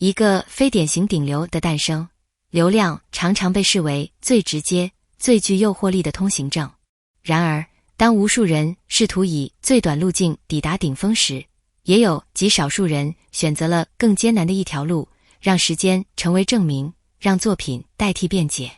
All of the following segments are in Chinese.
一个非典型顶流的诞生。流量常常被视为最直接、最具诱惑力的通行证。然而，当无数人试图以最短路径抵达顶峰时，也有极少数人选择了更艰难的一条路，让时间成为证明，让作品代替辩解。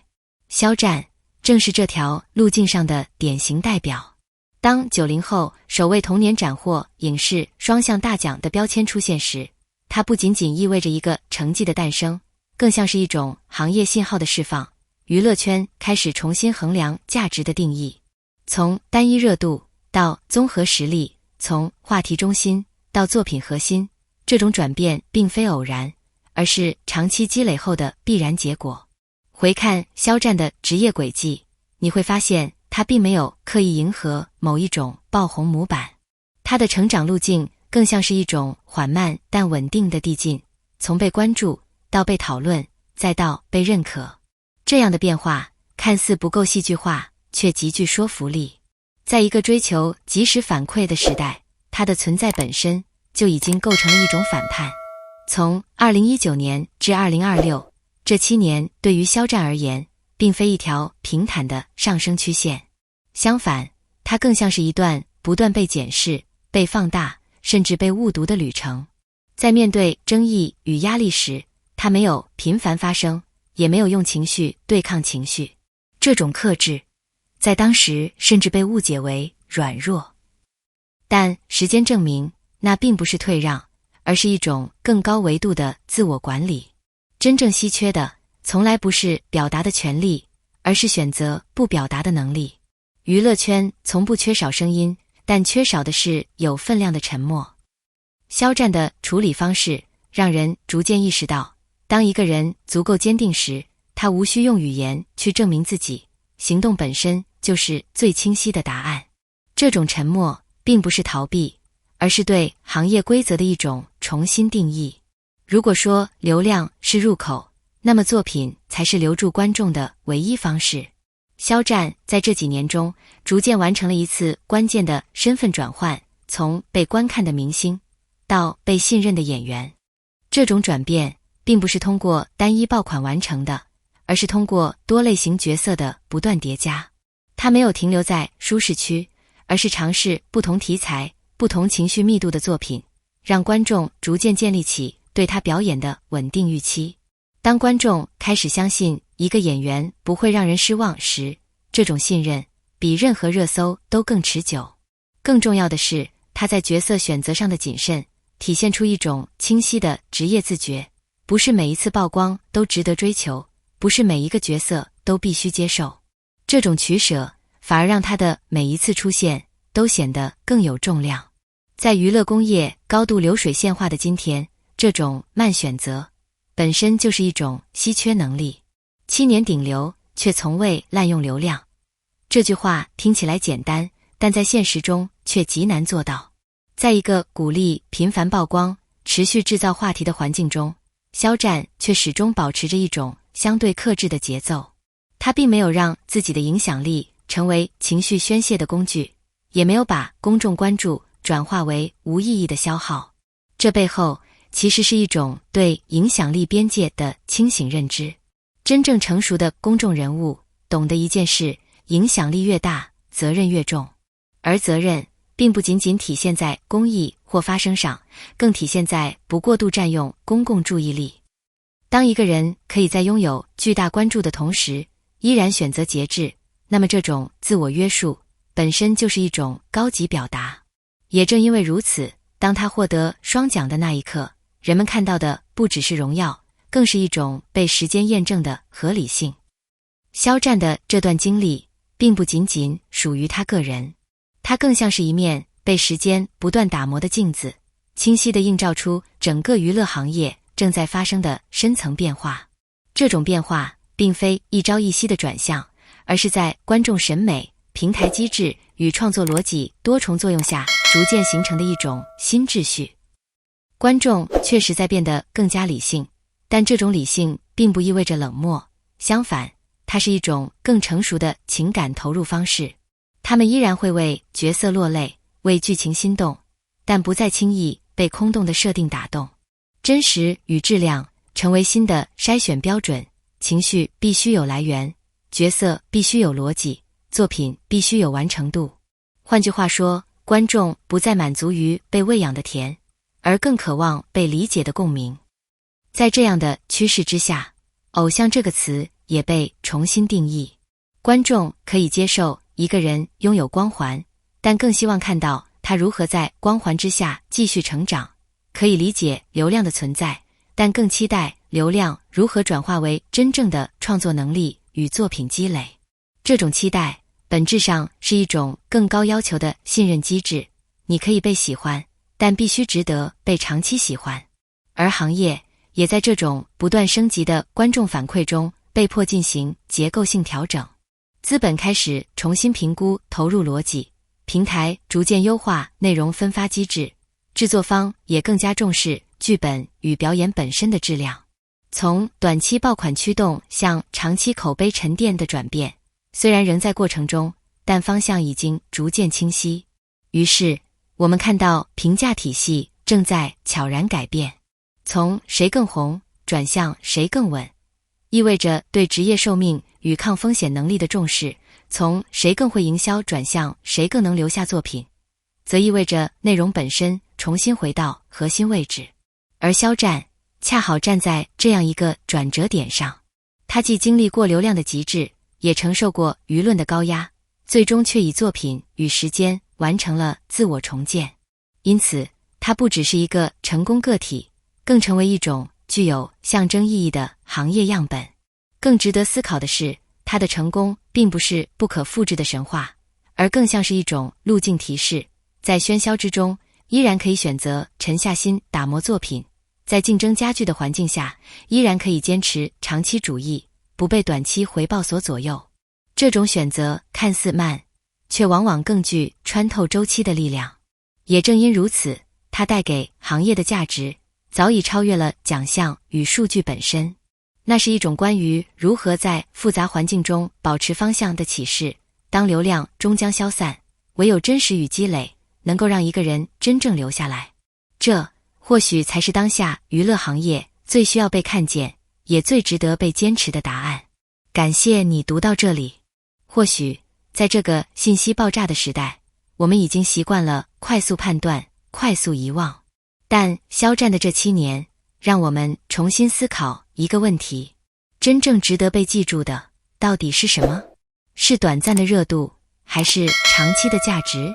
肖战正是这条路径上的典型代表。当90后首位同年斩获影视双项大奖的标签出现时，它不仅仅意味着一个成绩的诞生，更像是一种行业信号的释放。娱乐圈开始重新衡量价值的定义，从单一热度到综合实力，从话题中心到作品核心，这种转变并非偶然，而是长期积累后的必然结果。回看肖战的职业轨迹，你会发现他并没有刻意迎合某一种爆红模板，他的成长路径更像是一种缓慢但稳定的递进，从被关注到被讨论，再到被认可。这样的变化看似不够戏剧化，却极具说服力。在一个追求及时反馈的时代，它的存在本身就已经构成了一种反叛。从2019年至2026，这7年对于肖战而言，并非一条平坦的上升曲线。相反，它更像是一段不断被检视、被放大，甚至被误读的旅程。在面对争议与压力时，他没有频繁发声，也没有用情绪对抗情绪。这种克制，在当时甚至被误解为软弱。但时间证明，那并不是退让，而是一种更高维度的自我管理。真正稀缺的，从来不是表达的权利，而是选择不表达的能力。娱乐圈从不缺少声音，但缺少的是有分量的沉默。肖战的处理方式让人逐渐意识到，当一个人足够坚定时，他无需用语言去证明自己，行动本身就是最清晰的答案。这种沉默并不是逃避，而是对行业规则的一种重新定义。如果说流量是入口，那么作品才是留住观众的唯一方式。肖战在这几年中逐渐完成了一次关键的身份转换，从被观看的明星到被信任的演员。这种转变并不是通过单一爆款完成的，而是通过多类型角色的不断叠加。他没有停留在舒适区，而是尝试不同题材、不同情绪密度的作品，让观众逐渐建立起对他表演的稳定预期。当观众开始相信一个演员不会让人失望时，这种信任比任何热搜都更持久。更重要的是，他在角色选择上的谨慎，体现出一种清晰的职业自觉。不是每一次曝光都值得追求，不是每一个角色都必须接受。这种取舍反而让他的每一次出现都显得更有重量。在娱乐工业高度流水线化的今天，这种慢选择本身就是一种稀缺能力。7年顶流，却从未滥用流量。这句话听起来简单，但在现实中却极难做到。在一个鼓励频繁曝光、持续制造话题的环境中，肖战却始终保持着一种相对克制的节奏。他并没有让自己的影响力成为情绪宣泄的工具，也没有把公众关注转化为无意义的消耗。这背后其实是一种对影响力边界的清醒认知。真正成熟的公众人物懂得一件事：影响力越大，责任越重。而责任并不仅仅体现在公益或发声上，更体现在不过度占用公共注意力。当一个人可以在拥有巨大关注的同时，依然选择节制，那么这种自我约束本身就是一种高级表达。也正因为如此，当他获得双奖的那一刻，人们看到的不只是荣耀，更是一种被时间验证的合理性。肖战的这段经历并不仅仅属于他个人，它更像是一面被时间不断打磨的镜子，清晰地映照出整个娱乐行业正在发生的深层变化。这种变化并非一朝一夕的转向，而是在观众审美、平台机制与创作逻辑多重作用下逐渐形成的一种新秩序。观众确实在变得更加理性，但这种理性并不意味着冷漠，相反，它是一种更成熟的情感投入方式。他们依然会为角色落泪，为剧情心动，但不再轻易被空洞的设定打动。真实与质量成为新的筛选标准，情绪必须有来源，角色必须有逻辑，作品必须有完成度。换句话说，观众不再满足于被喂养的甜，而更渴望被理解的共鸣。在这样的趋势之下，偶像这个词也被重新定义。观众可以接受一个人拥有光环，但更希望看到他如何在光环之下继续成长；可以理解流量的存在，但更期待流量如何转化为真正的创作能力与作品积累。这种期待本质上是一种更高要求的信任机制，你可以被喜欢，但必须值得被长期喜欢。而行业也在这种不断升级的观众反馈中被迫进行结构性调整。资本开始重新评估投入逻辑，平台逐渐优化内容分发机制，制作方也更加重视剧本与表演本身的质量。从短期爆款驱动向长期口碑沉淀的转变，虽然仍在过程中，但方向已经逐渐清晰。于是，我们看到评价体系正在悄然改变，从谁更红转向谁更稳，意味着对职业寿命与抗风险能力的重视；从谁更会营销转向谁更能留下作品，则意味着内容本身重新回到核心位置。而肖战恰好站在这样一个转折点上，他既经历过流量的极致，也承受过舆论的高压，最终却以作品与时间完成了自我重建。因此，他不只是一个成功个体，更成为一种具有象征意义的行业样本。更值得思考的是，他的成功并不是不可复制的神话，而更像是一种路径提示，在喧嚣之中，依然可以选择沉下心打磨作品；在竞争加剧的环境下，依然可以坚持长期主义，不被短期回报所左右。这种选择看似慢，却往往更具穿透周期的力量。也正因如此，它带给行业的价值早已超越了奖项与数据本身。那是一种关于如何在复杂环境中保持方向的启示。当流量终将消散，唯有真实与积累能够让一个人真正留下来。这或许才是当下娱乐行业最需要被看见，也最值得被坚持的答案。感谢你读到这里。或许在这个信息爆炸的时代，我们已经习惯了快速判断、快速遗忘，但肖战的这7年让我们重新思考一个问题：真正值得被记住的到底是什么？是短暂的热度，还是长期的价值？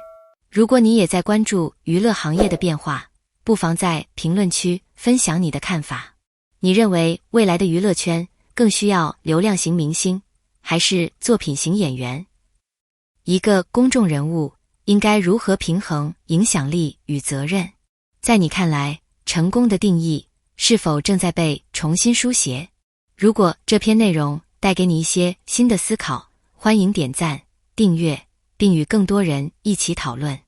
如果你也在关注娱乐行业的变化，不妨在评论区分享你的看法。你认为未来的娱乐圈更需要流量型明星，还是作品型演员？一个公众人物应该如何平衡影响力与责任？在你看来，成功的定义是否正在被重新书写？如果这篇内容带给你一些新的思考，欢迎点赞、订阅，并与更多人一起讨论。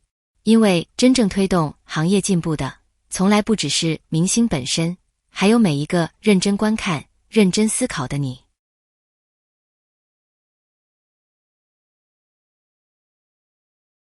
因为真正推动行业进步的，从来不只是明星本身，还有每一个认真观看、认真思考的你。